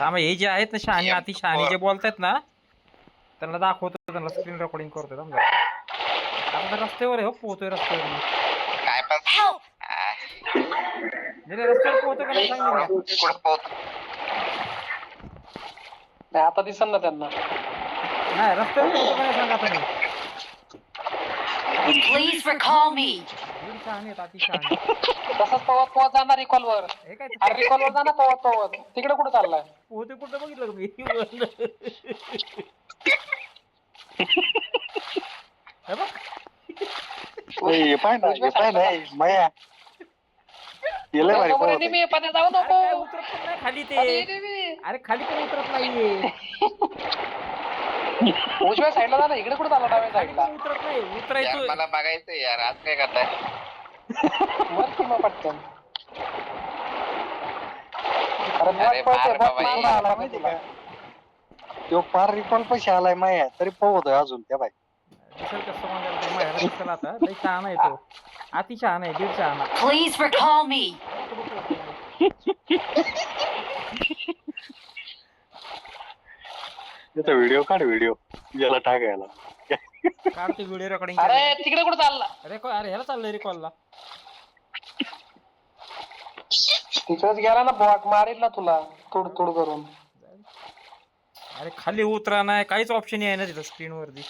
थांबा हे जे आहेत ना शहाणी अति शहाणी जे बोलतायत ना त्यांना दाखवतो त्यांना स्क्रीन रेकॉर्डिंग करतोय थांबा. आता तर रस्त्यावर आहे हो पोहतोय रस्त्यावर मी. काय पण निल्या रस्त्यावर पोहतो का नाही सांग निल्या. कुठं पोहत नाही आता दिसन ना त्यांना. नाही रस्त्यावर पोहतो का नाही सांग आता मी. Please recall me. एवढी शहाणी आहेत अति शहाणी. तसंच पवत पवत जाणार रिकॉलवर. हे काय अरे रिकॉलवर जाणार पवत पवत. तिकडे कुठे चाललाय? पोहतोय कुठं बघितलं का मी. हे बघ. पाय ना माया गेलं भारी समोर पोहत. enemy आहे, पण जाऊ अरे नको. काय उतरत पण नाही खाली अरे ते. enemy. अरे खाली पण उतरत नाहीये. उजव्या साईडला जा ना, इकडे कुठे चालला डाव्या खाली साईडला? पण उतरत नाही यार उतरायचं. मला बघायचं यार आज काय करताय मर की मग पटकन. अरे अरे बॉट बार पळतोय, बॉट बाबा, मारून ये. आला माहिती तुला. का तो पार रिकॉल पैसे आलाय माया तरी पोहतोय अजून त्या बाई. दिसेल कसं म्हणजे ते माहेरात दिसेल आता लई शहाणा आहे तो. अति शहाणा आहे दीड शहाणा. Please recall me. त्याचा व्हिडिओ काढ व्हिडिओ याला टाकायला. काढते व्हिडिओ रेकॉर्डिंग. अरे तिकडे कुठे चालला? अरे ह्याला चाललंय रिकॉलला. तिकडेच गेला ना बॉट मारेल ना तुला तुड करून. अरे खाली उतरा नाही काहीच ऑप्शन आहे ना तिथं स्क्रीन वरती.